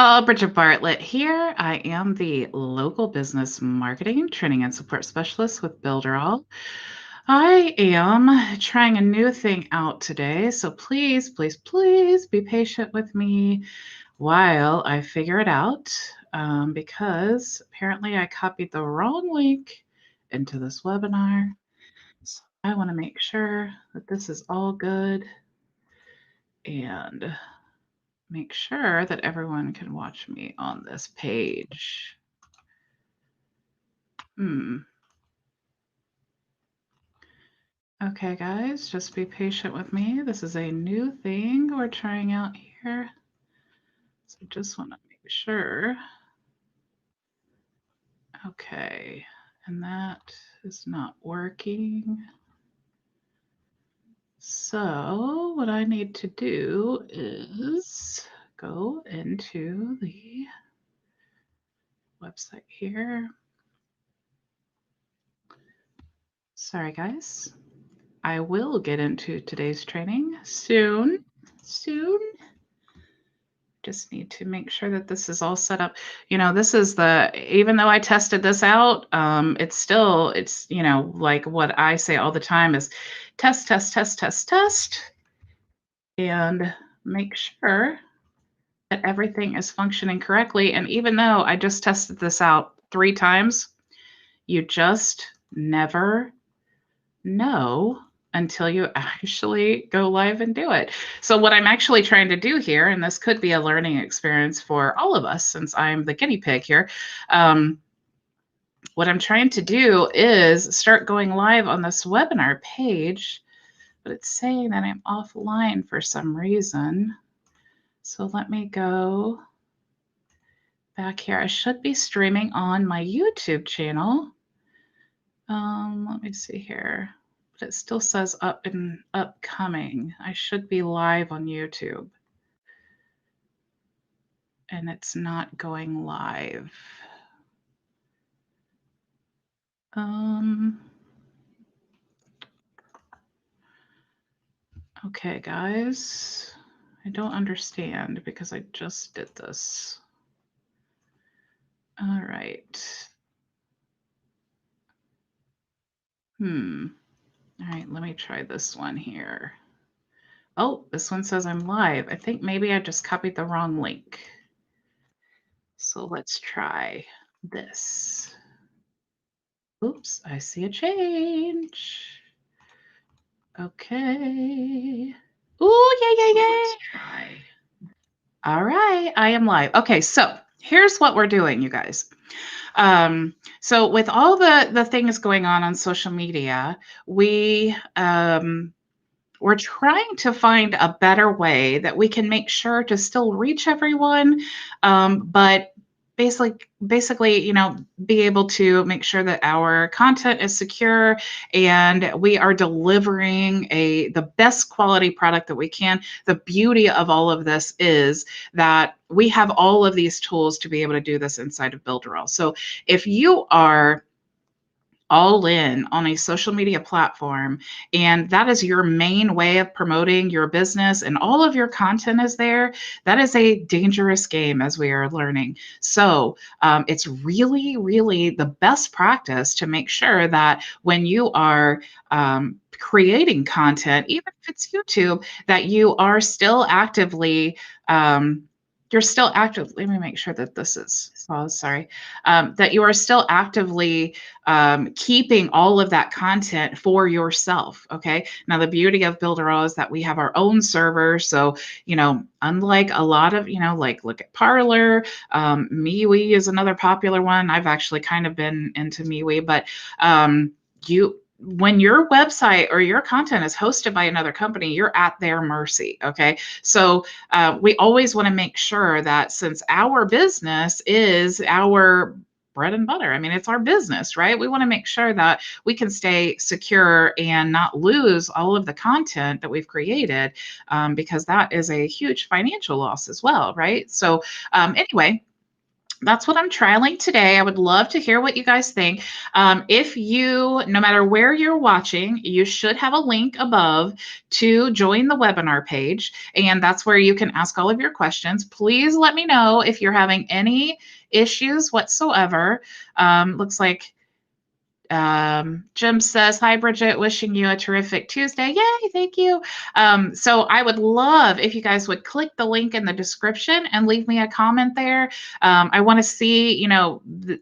y'all, Bridget Bartlett here. I am the local business marketing, training, and support specialist with Builderall. I am trying a new thing out today, so please, please, please be patient with me while I figure it out, because apparently I copied the wrong link into this webinar. So I want to make sure that this is all good and make sure that everyone can watch me on this page. Okay, guys, just be patient with me. This is a new thing we're trying out here. So just want to make sure. Okay, and that is not working. So what I need to do is go into the website here. Sorry, guys. I will get into today's training soon. Just need to make sure that this is all set up. This is even though I tested this out, it's, like what I say all the time is test, test, test, test, test, and make sure that everything is functioning correctly. And even though I just tested this out 3 times, you just never know until you actually go live and do it. So what I'm actually trying to do here, and this could be a learning experience for all of us since I'm the guinea pig here, what I'm trying to do is start going live on this webinar page, but it's saying that I'm offline for some reason. So let me go back here. I should be streaming on my YouTube channel. Let me see here. But it still says up and upcoming. I should be live on YouTube. And it's not going live. Okay, guys. I don't understand because I just did this. All right. All right, let me try this one here. Oh, this one says I'm live. I think maybe I just copied the wrong link. So let's try this. Oops, I see a change. Okay. Ooh, yay. Let's try. All right, I am live. Okay, so here's what we're doing, you guys. So with all the things going on social media, we're trying to find a better way that we can make sure to still reach everyone, but basically, be able to make sure that our content is secure and we are delivering the best quality product that we can. The beauty of all of this is that we have all of these tools to be able to do this inside of Builderall. So if you are all in on a social media platform, and that is your main way of promoting your business and all of your content is there, that is a dangerous game, as we are learning. So it's really, really the best practice to make sure that when you are creating content, even if it's YouTube, that you are still actively let me make sure that this is paused, sorry, that you are still actively keeping all of that content for yourself. Okay. Now, the beauty of Builderall is that we have our own server. So, unlike a lot of, like look at Parlor, MeWe is another popular one. I've actually kind of been into MeWe, but when your website or your content is hosted by another company, you're at their mercy. Okay. So we always want to make sure that since our business is our bread and butter, I mean, it's our business, right? We want to make sure that we can stay secure and not lose all of the content that we've created, because that is a huge financial loss as well, right? So anyway, That's what I'm trialing today. I would love to hear what you guys think. If you, no matter where you're watching, you should have a link above to join the webinar page, and that's where you can ask all of your questions. Please let me know if you're having any issues whatsoever. Looks like Jim says, "Hi, Bridget, wishing you a terrific Tuesday." Yay, thank you. So I would love if you guys would click the link in the description and leave me a comment there. I want to see,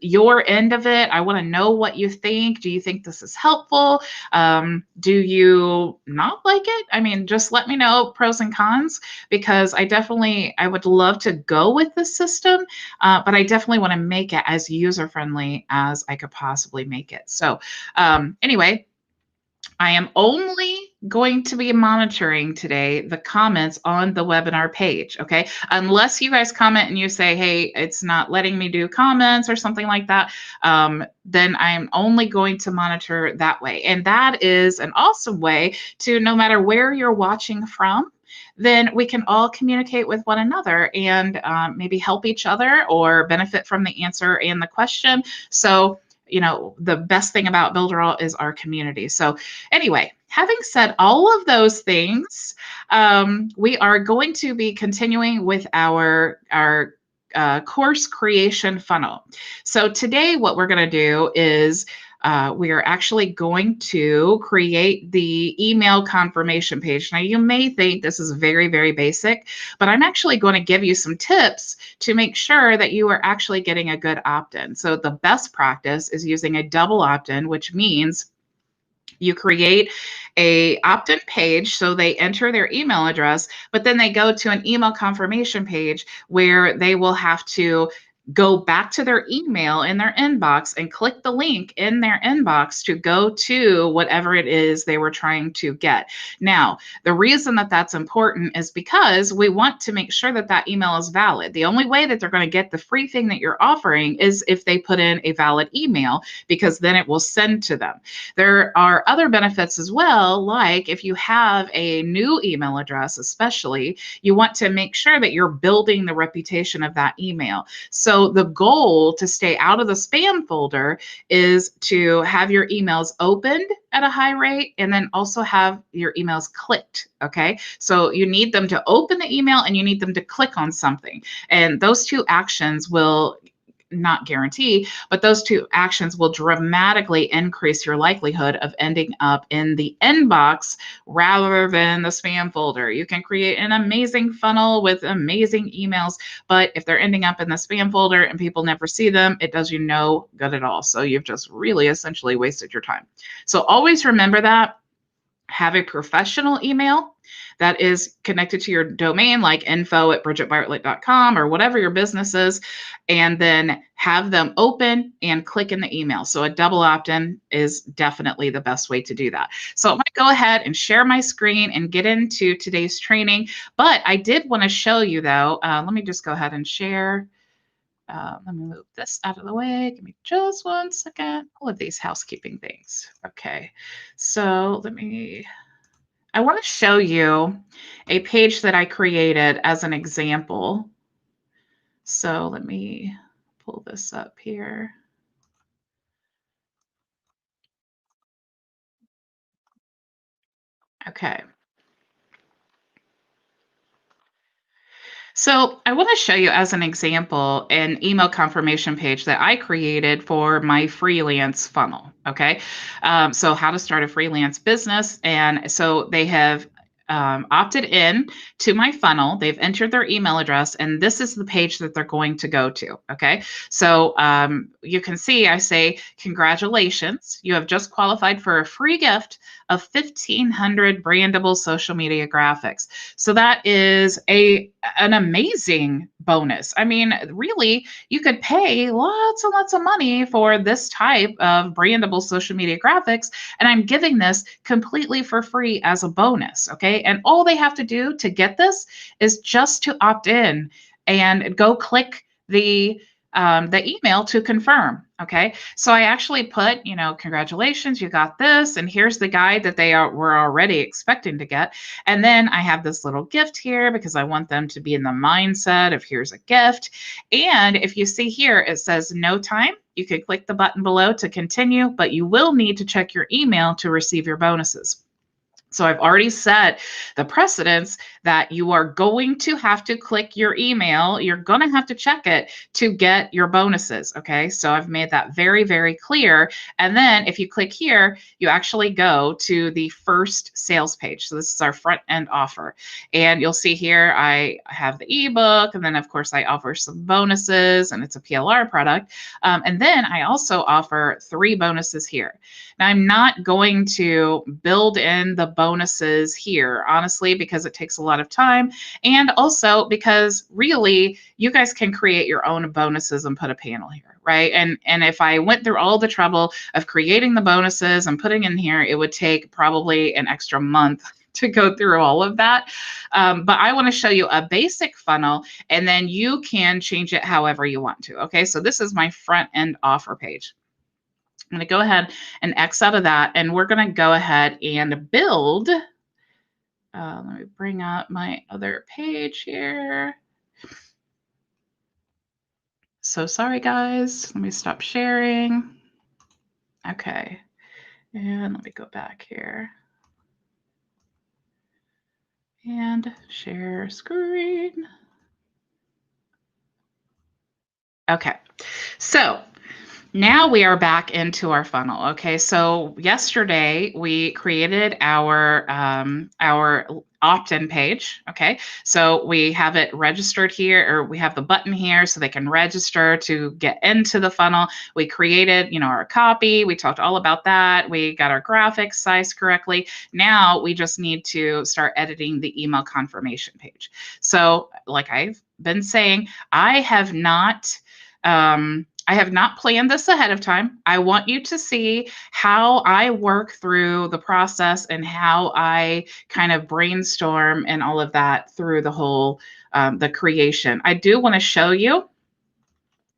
your end of it. I want to know what you think. Do you think this is helpful? Do you not like it? I mean, just let me know pros and cons, because I would love to go with this system, but I definitely want to make it as user-friendly as I could possibly make it. So anyway, I am only going to be monitoring today the comments on the webinar page, okay? Unless you guys comment and you say, hey, it's not letting me do comments or something like that, then I'm only going to monitor that way. And that is an awesome way to, no matter where you're watching from, then we can all communicate with one another and maybe help each other or benefit from the answer and the question. So, the best thing about Builderall is our community. So anyway, having said all of those things, we are going to be continuing with our course creation funnel. So today what we're going to do is we are actually going to create the email confirmation page. Now, you may think this is very, very basic, but I'm actually going to give you some tips to make sure that you are actually getting a good opt-in. So the best practice is using a double opt-in, which means you create a opt-in page, so they enter their email address, but then they go to an email confirmation page where they will have to go back to their email in their inbox and click the link in their inbox to go to whatever it is they were trying to get. Now, the reason that that's important is because we want to make sure that that email is valid. The only way that they're going to get the free thing that you're offering is if they put in a valid email, because then it will send to them. There are other benefits as well, like if you have a new email address, especially, you want to make sure that you're building the reputation of that email. So the goal to stay out of the spam folder is to have your emails opened at a high rate and then also have your emails clicked, okay? So you need them to open the email and you need them to click on something. And those two actions will not guarantee, but those two actions will dramatically increase your likelihood of ending up in the inbox rather than the spam folder. You can create an amazing funnel with amazing emails, but if they're ending up in the spam folder and people never see them, it does you no good at all. So you've just really essentially wasted your time. So always remember that. Have a professional email that is connected to your domain, like info@bridgetbartlett.com or whatever your business is, and then have them open and click in the email. So a double opt-in is definitely the best way to do that. So I'm going to go ahead and share my screen and get into today's training. But I did want to show you, though, let me just go ahead and share. Let me move this out of the way. Give me just 1 second. All of these housekeeping things. Okay, so I want to show you a page that I created as an example. So let me pull this up here. Okay. So I want to show you as an example an email confirmation page that I created for my freelance funnel. Okay. So how to start a freelance business. And so they have opted in to my funnel. They've entered their email address, and this is the page that they're going to go to. Okay. So you can see I say, congratulations. You have just qualified for a free gift of 1,500 brandable social media graphics. So that is an amazing bonus. I mean, really, you could pay lots and lots of money for this type of brandable social media graphics, and I'm giving this completely for free as a bonus, okay? And all they have to do to get this is just to opt in and go click the email to confirm. Okay, so I actually put, congratulations, you got this, and here's the guide that were already expecting to get. And then I have this little gift here because I want them to be in the mindset of here's a gift. And if you see here, it says no time. You could click the button below to continue, but you will need to check your email to receive your bonuses. So I've already set the precedence that you are going to have to click your email. You're going to have to check it to get your bonuses. Okay. So I've made that very, very clear. And then if you click here, you actually go to the first sales page. So this is our front end offer. And you'll see here, I have the ebook. And then, of course, I offer some bonuses, and it's a PLR product. And then I also offer 3 bonuses here. Now, I'm not going to build in the bonuses here, honestly, because it takes a lot of time. And also because really, you guys can create your own bonuses and put a panel here, right? And if I went through all the trouble of creating the bonuses and putting in here, it would take probably an extra month to go through all of that. But I want to show you a basic funnel, and then you can change it however you want to. Okay, so this is my front end offer page. I'm going to go ahead and X out of that, and we're going to go ahead and build. Let me bring up my other page here. So sorry, guys. Let me stop sharing. Okay. And let me go back here and share screen. Okay. So now we are back into our funnel. Okay, so yesterday we created our opt-in page. Okay, so we have it registered here, or we have the button here so they can register to get into the funnel. We created, our copy. We talked all about that. We got our graphics sized correctly. Now we just need to start editing the email confirmation page. So, like I've been saying, I have not planned this ahead of time. I want you to see how I work through the process and how I kind of brainstorm and all of that through the whole the creation. I do want to show you,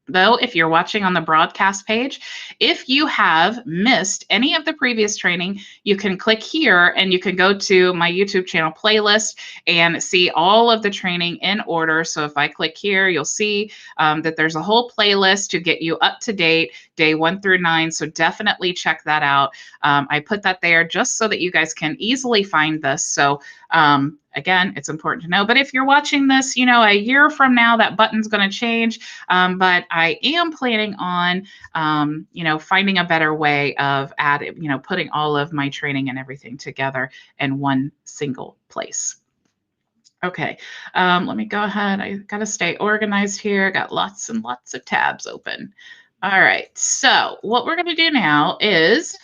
though, if you're watching on the broadcast page, if you have missed any of the previous training, you can click here and you can go to my YouTube channel playlist and see all of the training in order. So if I click here, you'll see that there's a whole playlist to get you up to date, day 1 through 9. So definitely check that out. I put that there just so that you guys can easily find this. So again, it's important to know. But if you're watching this, a year from now, that button's going to change. But I am planning on, finding a better way of putting all of my training and everything together in one single place. Okay, let me go ahead. I got to stay organized here. Got lots and lots of tabs open. All right, so what we're going to do now is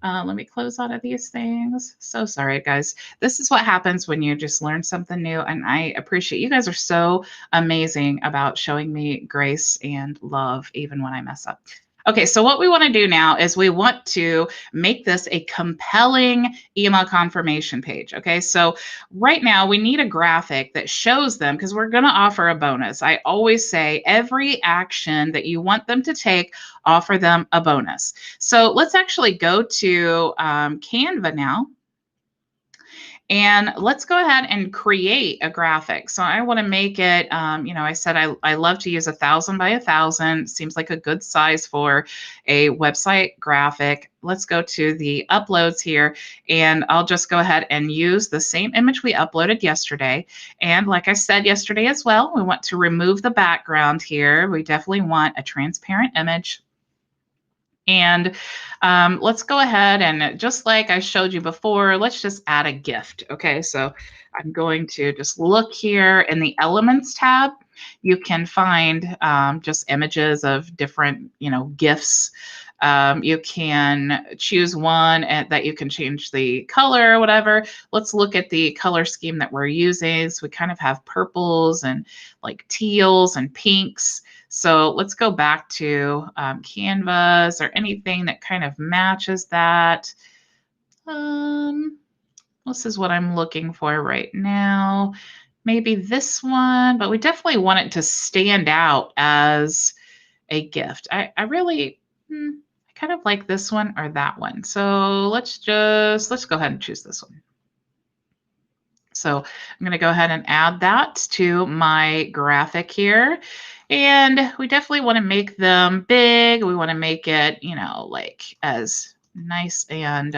let me close out of these things. So sorry, guys. This is what happens when you just learn something new. And I appreciate you guys are so amazing about showing me grace and love, even when I mess up. Okay, so what we want to do now is we want to make this a compelling email confirmation page. Okay, so right now we need a graphic that shows them, because we're going to offer a bonus. I always say every action that you want them to take, offer them a bonus. So let's actually go to Canva now. And let's go ahead and create a graphic. So I want to make it, I said I love to use 1,000 by 1,000. Seems like a good size for a website graphic. Let's go to the uploads here, and I'll just go ahead and use the same image we uploaded yesterday. And like I said yesterday as well, we want to remove the background here. We definitely want a transparent image. And let's go ahead and, just like I showed you before, let's just add a gift. Okay, so I'm going to just look here in the Elements tab. You can find just images of different, gifts. You can choose one that you can change the color or whatever. Let's look at the color scheme that we're using. So we kind of have purples and like teals and pinks. So let's go back to Canva. Is there anything that kind of matches that? This is what I'm looking for right now. Maybe this one, but we definitely want it to stand out as a gift. I really, I kind of like this one or that one. So let's go ahead and choose this one. So I'm going to go ahead and add that to my graphic here. And we definitely want to make them big. We want to make it, like as nice and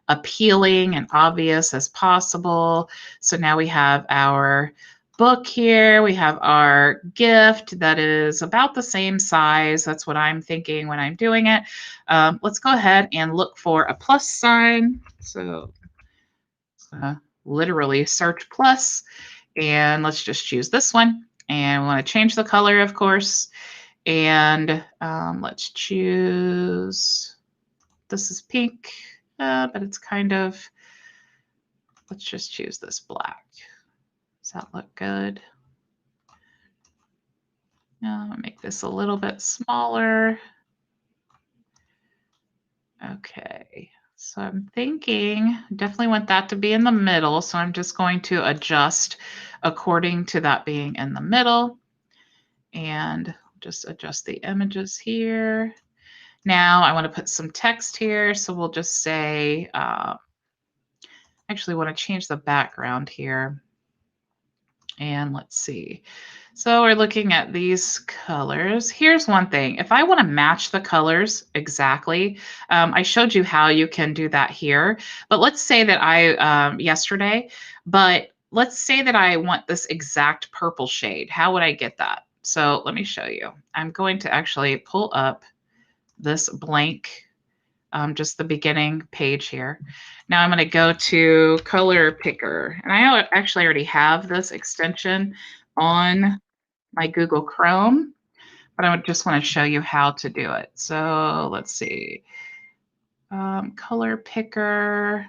appealing and obvious as possible. So now we have our book here. We have our gift that is about the same size. That's what I'm thinking when I'm doing it. Let's go ahead and look for a plus sign. So literally search plus, and let's just choose this one. And we want to change the color, of course. And let's choose, this is pink, but it's kind of, let's just choose this black. Does that look good? I'll make this a little bit smaller. Okay, so I'm thinking, definitely want that to be in the middle. So I'm just going to adjust according to that being in the middle, and just adjust the images here. Now I want to put some text here. So we'll just say, actually want to change the background here. And let's see. So we're looking at these colors. Here's one thing. If I want to match the colors exactly, I showed you how you can do that here. But let's say that let's say that I want this exact purple shade. How would I get that? So let me show you. I'm going to actually pull up this blank, just the beginning page here. Now I'm going to go to color picker, and I actually already have this extension on my Google Chrome, but I just want to show you how to do it. So let's see, color picker.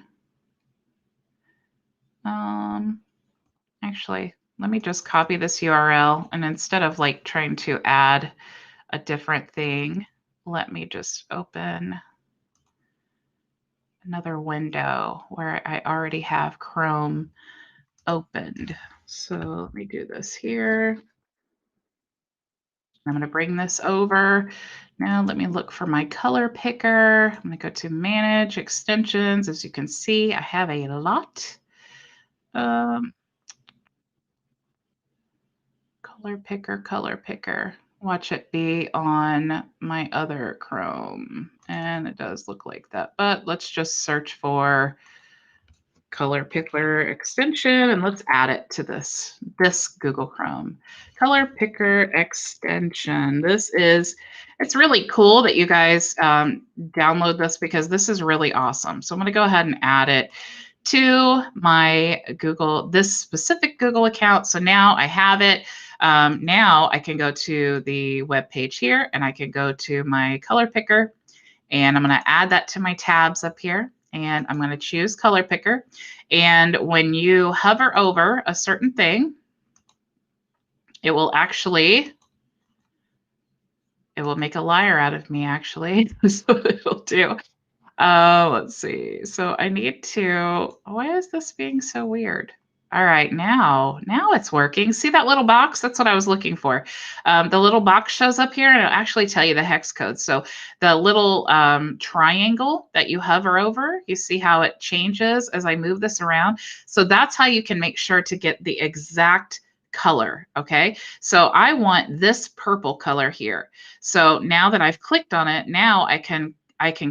Actually, let me just copy this URL, and instead of like trying to add a different thing, let me just open another window where I already have Chrome opened. So let me do this here. I'm going to bring this over. Now let me look for my color picker. I'm going to go to manage extensions. As you can see, I have a lot. Color picker. Watch it be on my other Chrome. And it does look like that. But let's just search for color picker extension, and let's add it to this Google Chrome. Color picker extension. It's really cool that you guys download this, because this is really awesome. So I'm going to go ahead and add it to my this specific Google account. So now I have it. Now I can go to the web page here, and I can go to my color picker, and I'm going to add that to my tabs up here. And I'm going to choose color picker. And when you hover over a certain thing, it will make a liar out of me, actually. That's what it'll do. Let's see. So I need to, why is this being so weird? All right, now it's working. See that little box? That's what I was looking for. The little box shows up here, and it'll actually tell you the hex code. So the little triangle that you hover over, you see how it changes as I move this around. So that's how you can make sure to get the exact color. Okay, so I want this purple color here. So now that I've clicked on it, now I can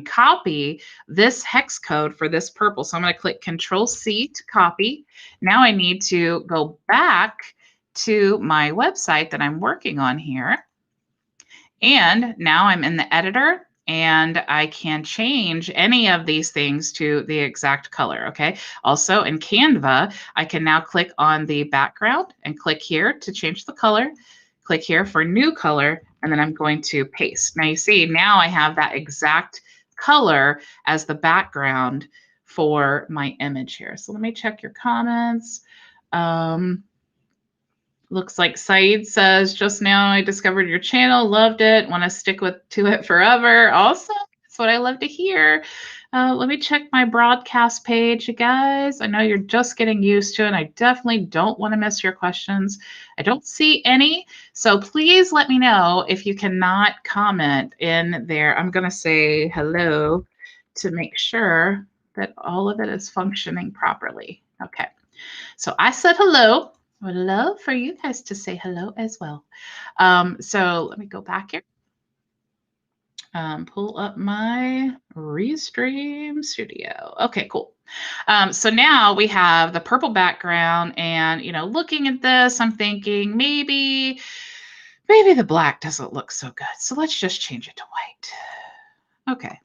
copy this hex code for this purple. So I'm going to click Control-C to copy. Now I need to go back to my website that I'm working on here. And now I'm in the editor, and I can change any of these things to the exact color, okay? Also in Canva, I can now click on the background and click here to change the color. Click here for new color, and then I'm going to paste. Now you see, now I have that exact color as the background for my image here. So let me check your comments. Looks like Saeed says, just now I discovered your channel, loved it, want to stick to it forever. Awesome. That's what I love to hear. Let me check my broadcast page, you guys. I know you're just getting used to it. And I definitely don't want to miss your questions. I don't see any. So please let me know if you cannot comment in there. I'm going to say hello to make sure that all of it is functioning properly. Okay. So I said hello. I would love for you guys to say hello as well. So let me go back here. Pull up my Restream Studio. Okay, cool. So now we have the purple background, and looking at this, I'm thinking maybe the black doesn't look so good. So let's just change it to white. Okay,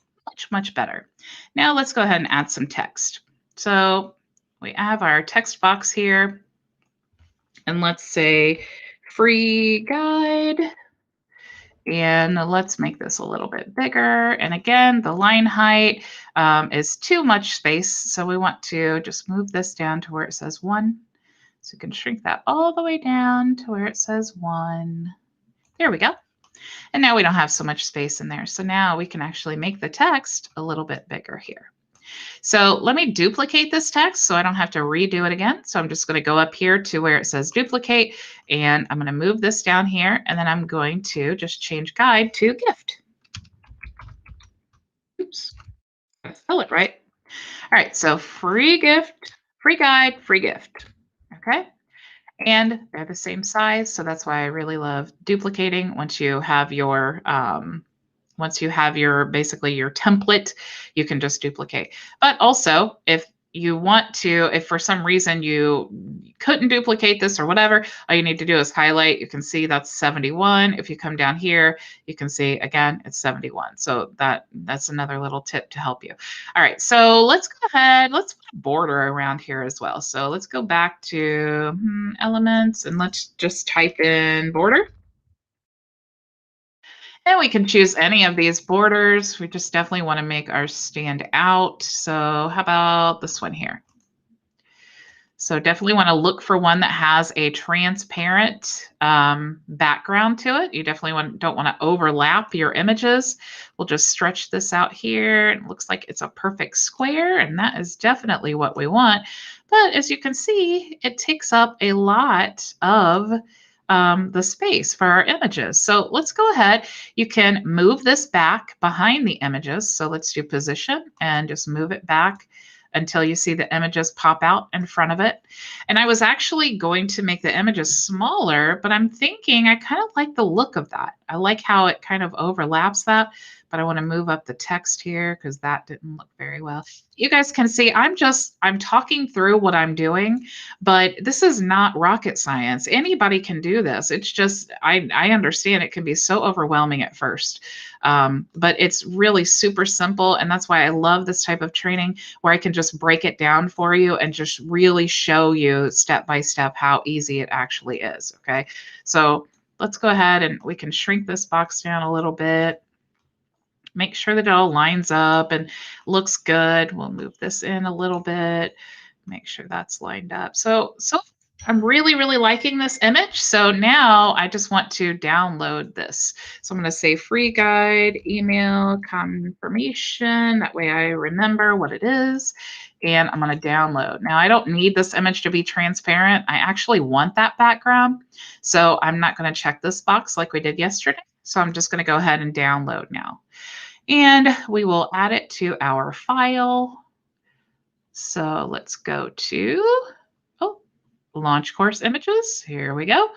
much better. Now let's go ahead and add some text. So we have our text box here, and let's say free guide. And let's make this a little bit bigger. And again, the line height is too much space. So we want to just move this down to where it says 1. So you can shrink that all the way down to where it says 1. There we go. And now we don't have so much space in there. So now we can actually make the text a little bit bigger here. So let me duplicate this text so I don't have to redo it again. So I'm just going to go up here to where it says duplicate, and I'm going to move this down here, and then I'm going to just change guide to gift. Oops, I spell it right. All right, so free gift, free guide, free gift. Okay, and they're the same size, so that's why I really love duplicating. Once you have your basically your template, you can just duplicate. But also, if you want to, if for some reason you couldn't duplicate this or whatever, all you need to do is highlight. You can see that's 71. If you come down here, you can see again, it's 71. So that's another little tip to help you. All right, so let's go ahead. Let's put a border around here as well. So let's go back to elements, and let's just type in border. And we can choose any of these borders. We just definitely want to make ours stand out. So how about this one here? So definitely want to look for one that has a transparent background to it. You definitely don't want to overlap your images. We'll just stretch this out here. It looks like it's a perfect square, and that is definitely what we want. But as you can see, it takes up a lot of the space for our images. So let's go ahead. You can move this back behind the images. So let's do position and just move it back until you see the images pop out in front of it. And I was actually going to make the images smaller, but I'm thinking I kind of like the look of that. I like how it kind of overlaps that, but I want to move up the text here because that didn't look very well. You guys can see I'm talking through what I'm doing, but this is not rocket science. Anybody can do this. It's just, I understand it can be so overwhelming at first, but it's really super simple. And that's why I love this type of training where I can just break it down for you and just really show you step by step how easy it actually is. Okay. So let's go ahead and we can shrink this box down a little bit. Make sure that it all lines up and looks good. We'll move this in a little bit, make sure that's lined up. So I'm really, really liking this image. So now I just want to download this. So I'm going to say free guide, email confirmation. That way I remember what it is. And I'm going to download. Now I don't need this image to be transparent. I actually want that background. So I'm not going to check this box like we did yesterday. So I'm just going to go ahead and download now. And we will add it to our file. So let's go to, launch course images. Here we go.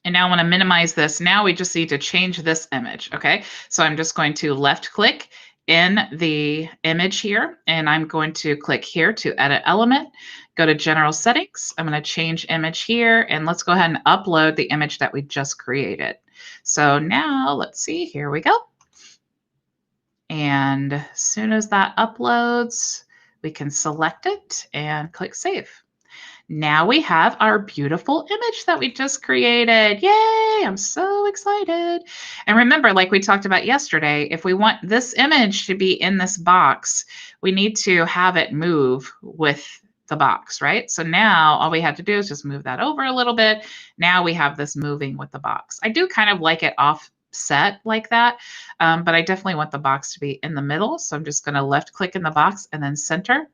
And now I want to minimize this. Now we just need to change this image. Okay. So I'm just going to left click in the image here, and I'm going to click here to edit element, go to general settings. I'm going to change image here, and let's go ahead and upload the image that we just created. So now let's see, here we go. And as soon as that uploads, we can select it and click save. Now we have our beautiful image that we just created. Yay, I'm so excited. And remember, like we talked about yesterday, if we want this image to be in this box, we need to have it move with the box, right? So now all we have to do is just move that over a little bit. Now we have this moving with the box. I do kind of like it off set like that. But I definitely want the box to be in the middle. So I'm just going to left click in the box and then center.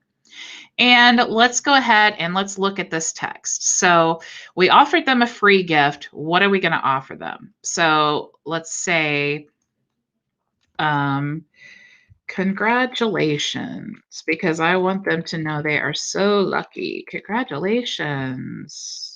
And let's go ahead and let's look at this text. So we offered them a free gift. What are we going to offer them? So let's say, congratulations, because I want them to know they are so lucky. Congratulations.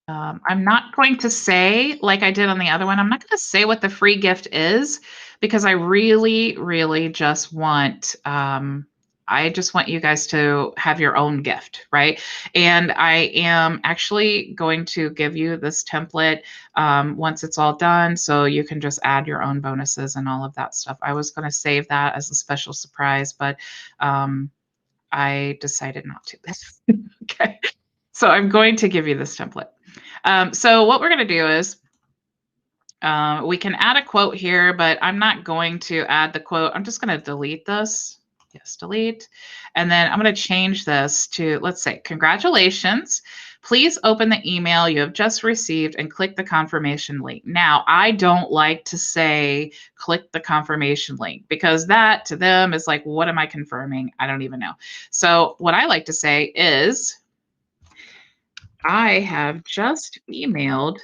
I'm not going to say, like I did on the other one, I'm not going to say what the free gift is because I really, really just want, I just want you guys to have your own gift, right? And I am actually going to give you this template once it's all done, so you can just add your own bonuses and all of that stuff. I was going to save that as a special surprise, but I decided not to. Okay. So I'm going to give you this template. So what we're going to do is we can add a quote here, but I'm not going to add the quote. I'm just going to delete this. Yes, delete. And then I'm going to change this to, let's say, congratulations. Please open the email you have just received and click the confirmation link. Now, I don't like to say click the confirmation link because that to them is like, what am I confirming? I don't even know. So what I like to say is, I have just emailed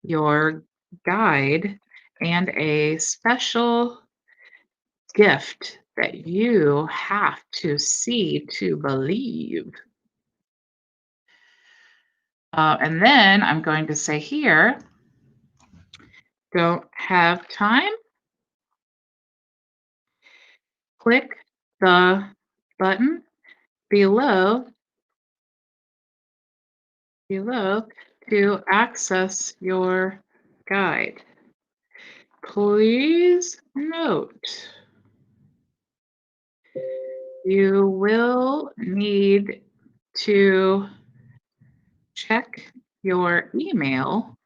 your guide and a special gift that you have to see to believe. And then I'm going to say here, don't have time? Click the button below to access your guide. Please note, you will need to check your email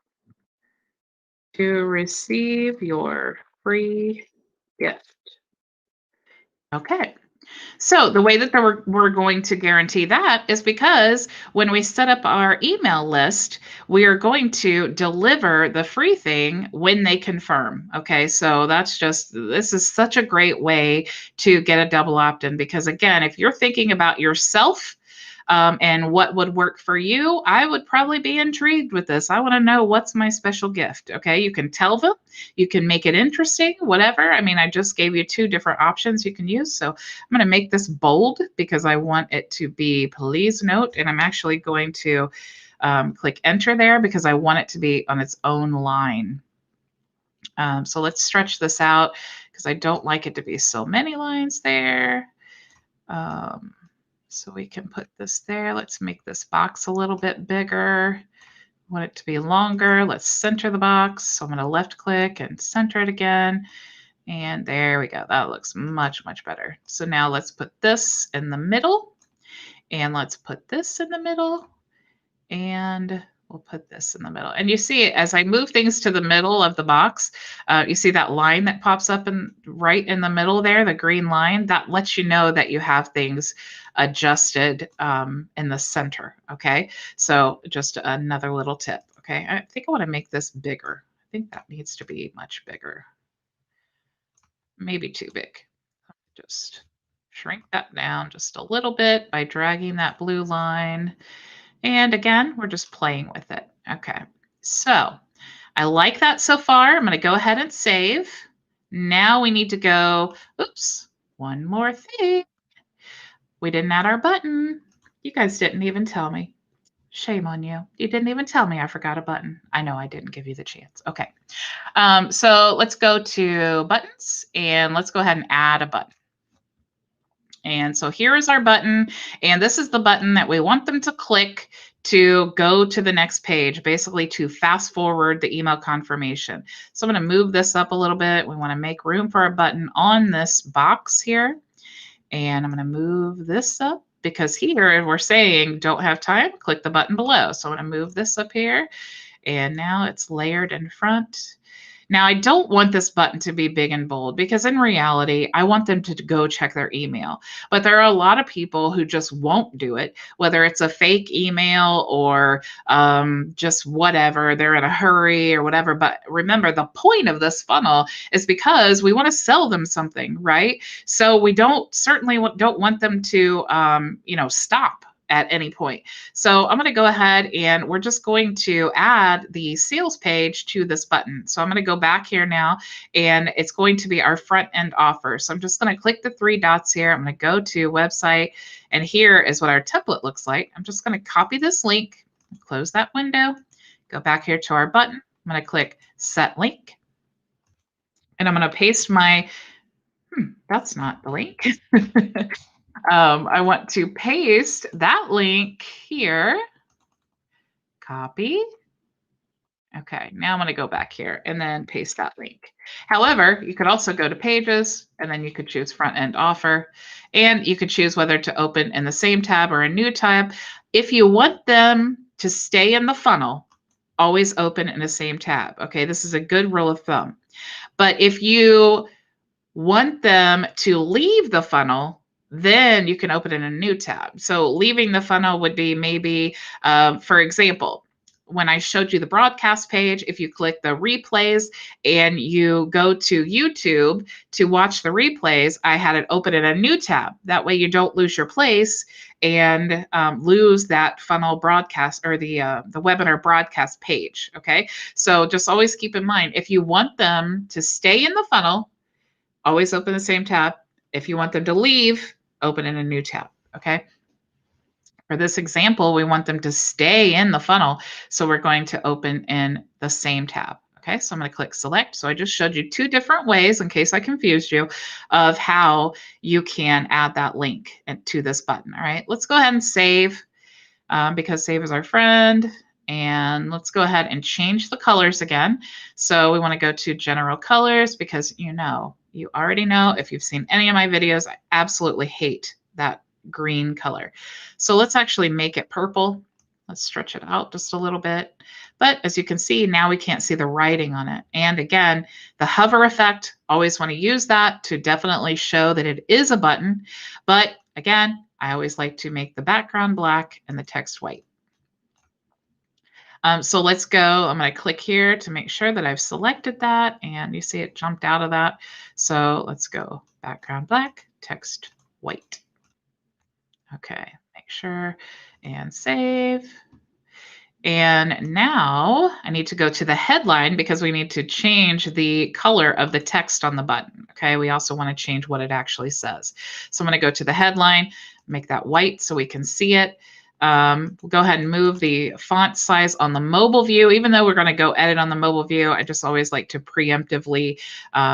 to receive your free gift. Okay. So the way that we're going to guarantee that is because when we set up our email list, we are going to deliver the free thing when they confirm. Okay, so this is such a great way to get a double opt-in because again, if you're thinking about yourself, and what would work for you, I would probably be intrigued with this. I want to know what's my special gift. Okay, you can tell them, you can make it interesting, whatever. I mean, I just gave you 2 different options you can use. So I'm going to make this bold because I want it to be please note, and I'm actually going to click enter there because I want it to be on its own line. So let's stretch this out because I don't like it to be so many lines there. So we can put this there. Let's make this box a little bit bigger. Want it to be longer. Let's center the box. So I'm going to left click and center it again. And there we go. That looks much, much better. So now let's put this in the middle. And let's put this in the middle. And we'll put this in the middle. And you see, as I move things to the middle of the box, you see that line that pops up right in the middle there, the green line, that lets you know that you have things adjusted in the center, okay? So just another little tip, okay? I think I want to make this bigger. I think that needs to be much bigger. Maybe too big. Just shrink that down just a little bit by dragging that blue line. And again, we're just playing with it. Okay, so I like that so far. I'm going to go ahead and save. Now we need to go, oops, one more thing. We didn't add our button. You guys didn't even tell me. Shame on you. You didn't even tell me I forgot a button. I know I didn't give you the chance. Okay, so let's go to buttons and let's go ahead and add a button. And so here is our button, and this is the button that we want them to click to go to the next page, basically to fast forward the email confirmation. So I'm going to move this up a little bit. We want to make room for a button on this box here. And I'm going to move this up because here we're saying don't have time, click the button below. So I'm going to move this up here, and now it's layered in front. Now, I don't want this button to be big and bold because in reality, I want them to go check their email. But there are a lot of people who just won't do it, whether it's a fake email or just whatever, they're in a hurry or whatever. But remember, the point of this funnel is because we want to sell them something, right? So we don't want them to, stop at any point. So I'm going to go ahead and we're just going to add the sales page to this button. So I'm going to go back here now and it's going to be our front end offer. So I'm just going to click the three dots here. I'm going to go to website and here is what our template looks like. I'm just going to copy this link, close that window, go back here to our button. I'm going to click set link and I'm going to paste my, that's not the link. I want to paste that link here, copy. Okay, now I'm going to go back here and then paste that link. However, you could also go to pages and then you could choose front end offer and you could choose whether to open in the same tab or a new tab. If you want them to stay in the funnel, always open in the same tab. Okay, this is a good rule of thumb. But if you want them to leave the funnel, then you can open in a new tab. So leaving the funnel would be maybe, for example, when I showed you the broadcast page, if you click the replays and you go to YouTube to watch the replays, I had it open in a new tab. That way you don't lose your place and lose that funnel broadcast or the webinar broadcast page. Okay, so just always keep in mind, if you want them to stay in the funnel, always open the same tab. If you want them to leave, open in a new tab, okay? For this example, we want them to stay in the funnel, so we're going to open in the same tab, okay? So I'm going to click select. So I just showed you two different ways, in case I confused you, of how you can add that link to this button, all right? Let's go ahead and save because save is our friend. And let's go ahead and change the colors again. So we want to go to general colors because you already know if you've seen any of my videos, I absolutely hate that green color. So let's actually make it purple. Let's stretch it out just a little bit. But as you can see, now we can't see the writing on it. And again, the hover effect, always want to use that to definitely show that it is a button. But again, I always like to make the background black and the text white. So let's go. I'm going to click here to make sure that I've selected that. And you see it jumped out of that. So let's go background black, text white. Okay, make sure and save. And now I need to go to the headline because we need to change the color of the text on the button. Okay, we also want to change what it actually says. So I'm going to go to the headline, make that white so we can see it. We'll go ahead and move the font size on the mobile view. Even though we're going to go edit on the mobile view, I just always like to preemptively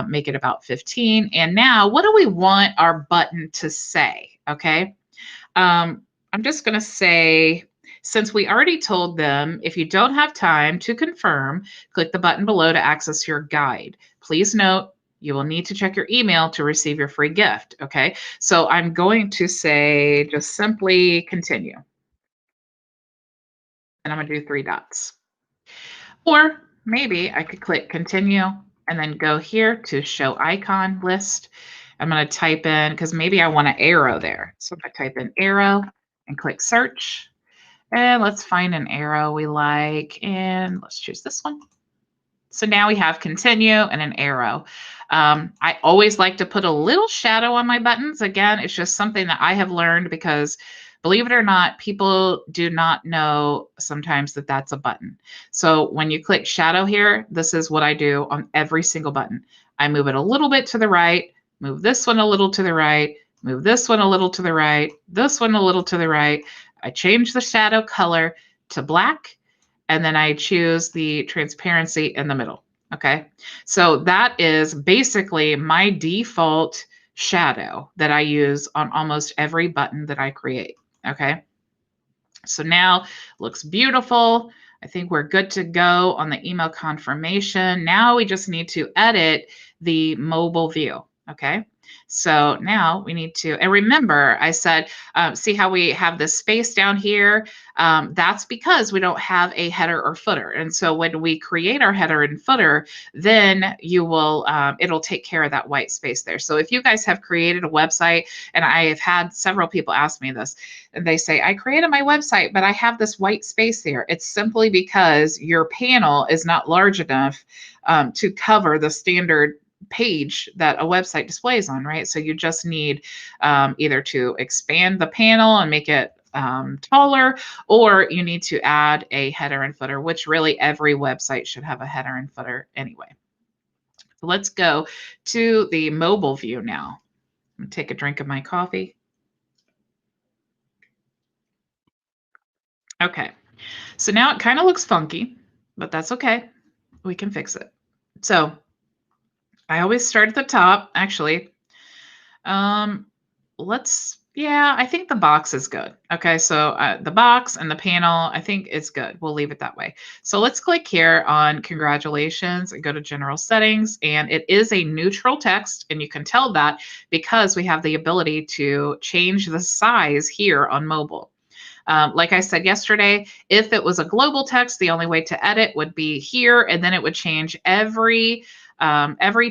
make it about 15. And now what do we want our button to say? Okay, I'm just going to say, since we already told them, if you don't have time to confirm, click the button below to access your guide. Please note, you will need to check your email to receive your free gift. Okay, so I'm going to say just simply continue. And I'm going to do three dots. Or maybe I could click continue and then go here to show icon list. I'm going to type in, because maybe I want an arrow there. So if I type in arrow and click search, and let's find an arrow we like, and let's choose this one. So now we have continue and an arrow. I always like to put a little shadow on my buttons. Again, it's just something that I have learned because, believe it or not, people do not know sometimes that that's a button. So when you click shadow here, this is what I do on every single button. I move it a little bit to the right, move this one a little to the right, move this one a little to the right, this one a little to the right. I change the shadow color to black, and then I choose the transparency in the middle. Okay, so that is basically my default shadow that I use on almost every button that I create. Okay, so now looks beautiful. I think we're good to go on the email confirmation. Now we just need to edit the mobile view. Okay. So now we need to, and remember, I said, see how we have this space down here? That's because we don't have a header or footer. And so when we create our header and footer, then you will, it'll take care of that white space there. So if you guys have created a website, and I have had several people ask me this, and they say, I created my website, but I have this white space there. It's simply because your panel is not large enough to cover the standard page that a website displays on, right? So you just need either to expand the panel and make it taller, or you need to add a header and footer, which really every website should have a header and footer anyway. So let's go to the mobile view now. I'm gonna take a drink of my coffee. Okay, so now it kind of looks funky, but that's okay. We can fix it. So I always start at the top, actually. Um, yeah, I think the box is good. Okay, so the box and the panel, I think it's good. We'll leave it that way. So let's click here on congratulations and go to general settings. And it is a neutral text. And you can tell that because we have the ability to change the size here on mobile. Like I said yesterday, if it was a global text, the only way to edit would be here, and then it would change every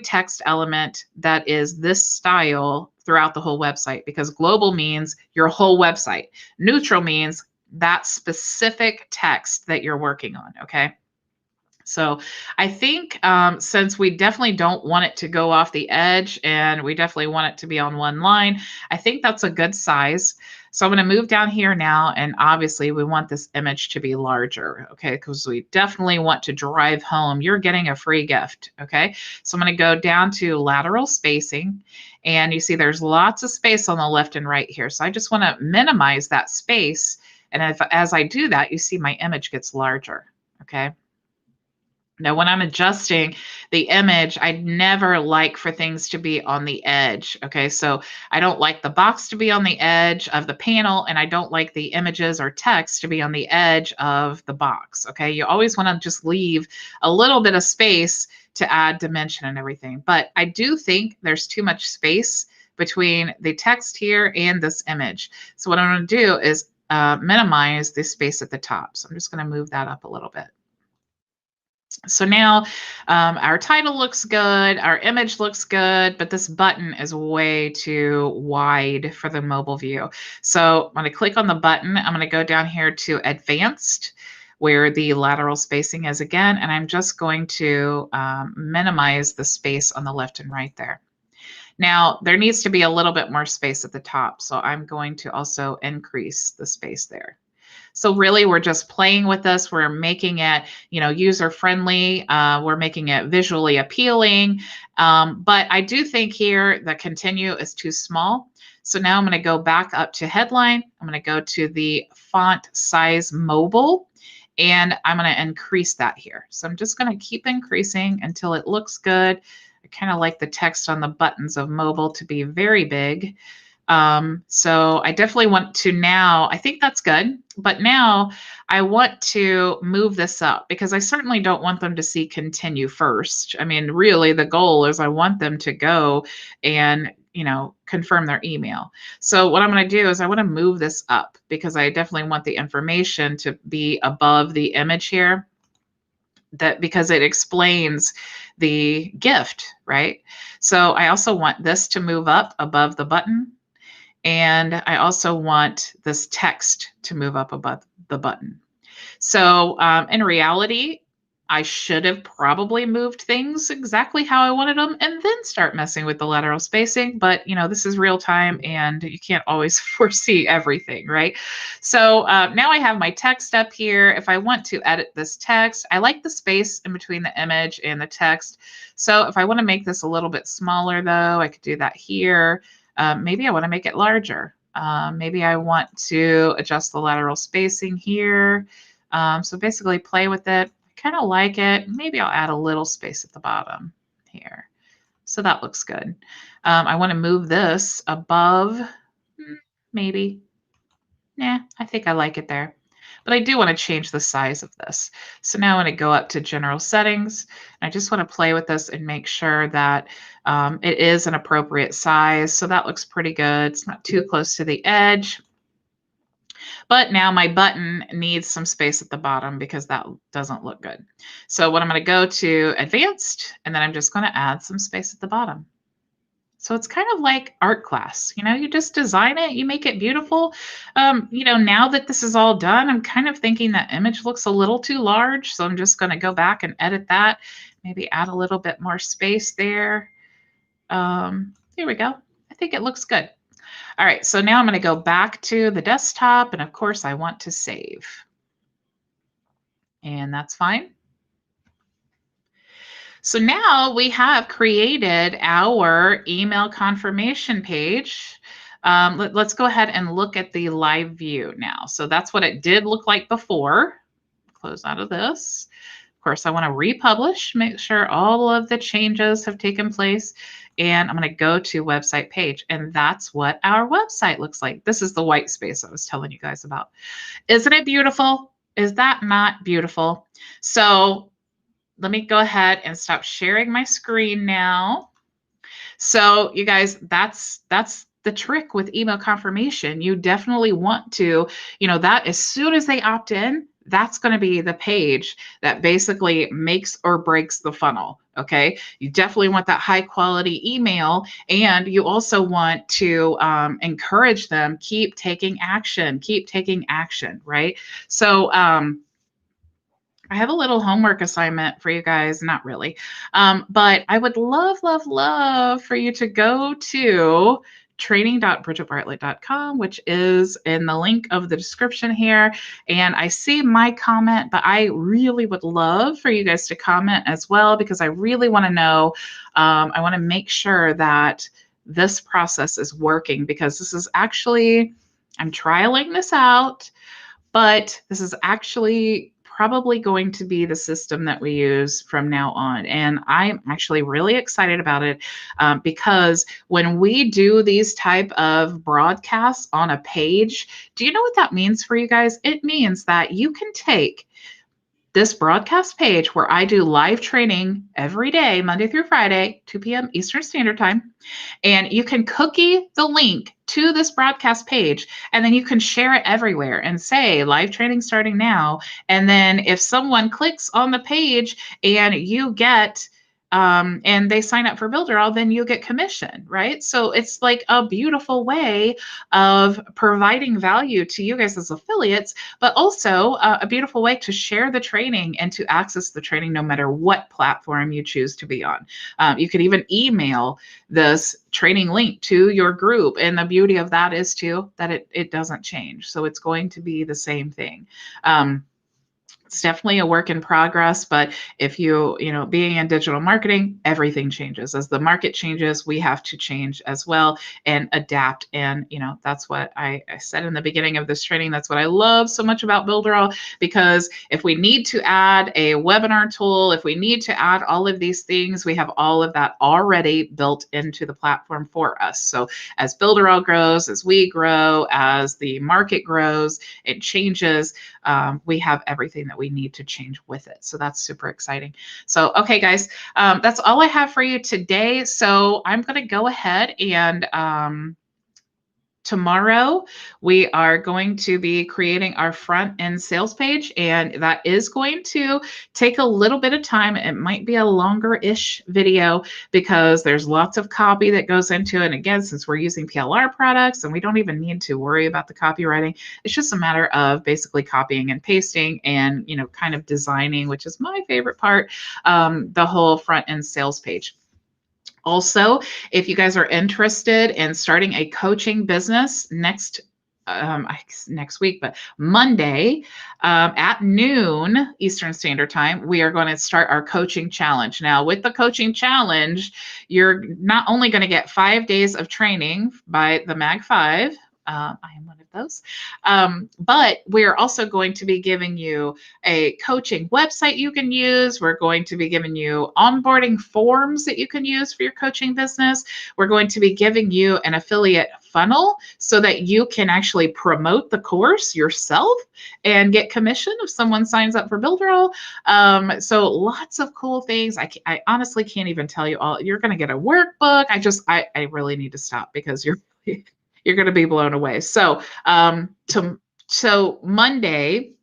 text element that is this style throughout the whole website, because global means your whole website. Neutral means that specific text that you're working on, okay? So I think since we definitely don't want it to go off the edge and we definitely want it to be on one line, I think that's a good size. So I'm going to move down here now, and obviously we want this image to be larger, okay, because we definitely want to drive home you're getting a free gift, okay? So I'm going to go down to lateral spacing, and you see there's lots of space on the left and right here. So I just want to minimize that space, and as I do that, you see my image gets larger, okay? Now, when I'm adjusting the image, I never like for things to be on the edge. Okay, so I don't like the box to be on the edge of the panel, and I don't like the images or text to be on the edge of the box. Okay, you always want to just leave a little bit of space to add dimension and everything. But I do think there's too much space between the text here and this image. So what I'm going to do is minimize the space at the top. So I'm just going to move that up a little bit. So now our title looks good, our image looks good, but this button is way too wide for the mobile view. So I'm going to click on the button. I'm going to go down here to advanced, where the lateral spacing is again, and I'm just going to minimize the space on the left and right there. Now, there needs to be a little bit more space at the top, so I'm going to also increase the space there. So really, we're just playing with this. We're making it, user friendly. We're making it visually appealing. But I do think here the continue is too small. So now I'm going to go back up to headline. I'm going to go to the font size mobile, and I'm going to increase that here. So I'm just going to keep increasing until it looks good. I kind of like the text on the buttons of mobile to be very big. So I definitely want to now, I think that's good, but now I want to move this up because I certainly don't want them to see continue first. I mean, really the goal is I want them to go and, confirm their email. So what I'm going to do is I want to move this up because I definitely want the information to be above the image here, because it explains the gift, right? So I also want this to move up above the button. And I also want this text to move up above the button. So in reality, I should have probably moved things exactly how I wanted them and then start messing with the lateral spacing. But, this is real time and you can't always foresee everything, right? So now I have my text up here. If I want to edit this text, I like the space in between the image and the text. So if I want to make this a little bit smaller, though, I could do that here. Maybe I want to make it larger. Maybe I want to adjust the lateral spacing here. So basically play with it. I kind of like it. Maybe I'll add a little space at the bottom here. So that looks good. I want to move this above, maybe. Yeah, I think I like it there. but I do want to change the size of this. So now I'm going to go up to general settings. And I just want to play with this and make sure that it is an appropriate size. So that looks pretty good. It's not too close to the edge. But now my button needs some space at the bottom because that doesn't look good. So what I'm going to go to advanced, and then I'm just going to add some space at the bottom. So it's kind of like art class, you just design it, you make it beautiful. Now that this is all done, I'm kind of thinking that image looks a little too large. So I'm just going to go back and edit that, maybe add a little bit more space there. Here we go. I think it looks good. All right, so now I'm going to go back to the desktop, and of course I want to save. And that's fine. So now we have created our email confirmation page. Let's go ahead and look at the live view now. So that's what it did look like before. Close out of this. Of course, I want to republish, make sure all of the changes have taken place. And I'm going to go to website page. And that's what our website looks like. This is the white space I was telling you guys about. Isn't it beautiful? Is that not beautiful? So let me go ahead and stop sharing my screen now. So you guys, that's the trick with email confirmation. You definitely want to, that as soon as they opt in, that's going to be the page that basically makes or breaks the funnel. Okay. You definitely want that high quality email. And you also want to encourage them, keep taking action, right? So, I have a little homework assignment for you guys, not really, but I would love for you to go to training.bridgetbartlett.com, which is in the link of the description here. And I see my comment, but I really would love for you guys to comment as well, because I really want to know, I want to make sure that this process is working, because this is actually, I'm trialing this out, but this is actually probably going to be the system that we use from now on. And I'm actually really excited about it because when we do these type of broadcasts on a page, do you know what that means for you guys? It means that you can take this broadcast page where I do live training every day, Monday through Friday, 2 p.m. Eastern Standard Time, and you can cookie the link to this broadcast page, and then you can share it everywhere and say live training starting now. And then if someone clicks on the page and you get and they sign up for Builderall, then you get commission, right? So it's like a beautiful way of providing value to you guys as affiliates, but also a beautiful way to share the training and to access the training no matter what platform you choose to be on. You could even email this training link to your group. And the beauty of that is too, that it doesn't change. So it's going to be the same thing. It's definitely a work in progress, but if being in digital marketing, everything changes. As the market changes, we have to change as well and adapt. And, that's what I said in the beginning of this training. That's what I love so much about Builderall, because if we need to add a webinar tool, if we need to add all of these things, we have all of that already built into the platform for us. So as Builderall grows, as we grow, as the market grows, it changes. We have everything that we need to change with it. So that's super exciting. So, okay, guys, that's all I have for you today. So I'm going to go ahead and tomorrow we are going to be creating our front end sales page, and that is going to take a little bit of time. It might be a longer-ish video because there's lots of copy that goes into it. And again, since we're using PLR products and we don't even need to worry about the copywriting, it's just a matter of basically copying and pasting and, kind of designing, which is my favorite part, the whole front end sales page. Also, if you guys are interested in starting a coaching business next week, but Monday at noon Eastern Standard Time, we are going to start our coaching challenge. Now, with the coaching challenge, you're not only going to get 5 days of training by the Mag 5. I am one of those. But we're also going to be giving you a coaching website you can use. We're going to be giving you onboarding forms that you can use for your coaching business. We're going to be giving you an affiliate funnel so that you can actually promote the course yourself and get commission if someone signs up for Builderall. So lots of cool things. I honestly can't even tell you all. You're going to get a workbook. I really need to stop because you're going to be blown away. So Monday,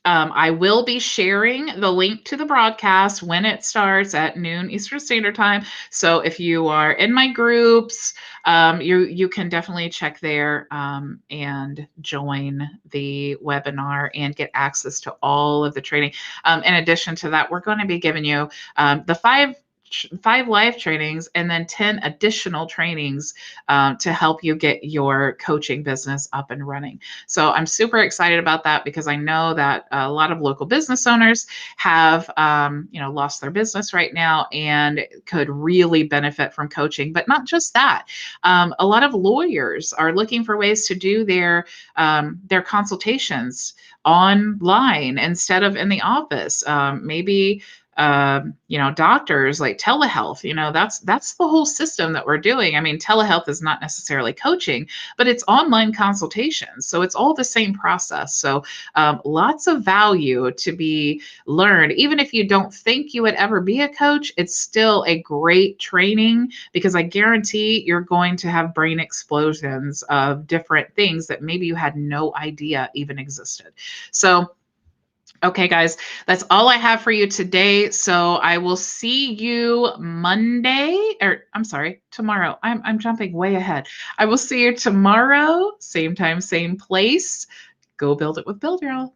I will be sharing the link to the broadcast when it starts at noon Eastern Standard Time. So if you are in my groups, you can definitely check there and join the webinar and get access to all of the training. In addition to that, we're going to be giving you the five live trainings and then 10 additional trainings to help you get your coaching business up and running. So I'm super excited about that because I know that a lot of local business owners have, lost their business right now and could really benefit from coaching. But not just that, a lot of lawyers are looking for ways to do their consultations online instead of in the office. Maybe doctors like telehealth, that's the whole system that we're doing. I mean, telehealth is not necessarily coaching, but it's online consultations. So it's all the same process. So lots of value to be learned. Even if you don't think you would ever be a coach, it's still a great training because I guarantee you're going to have brain explosions of different things that maybe you had no idea even existed. So okay, guys, that's all I have for you today. So I will see you Monday, or I'm sorry, tomorrow. I'm jumping way ahead. I will see you tomorrow, same time, same place. Go build it with Build Your All.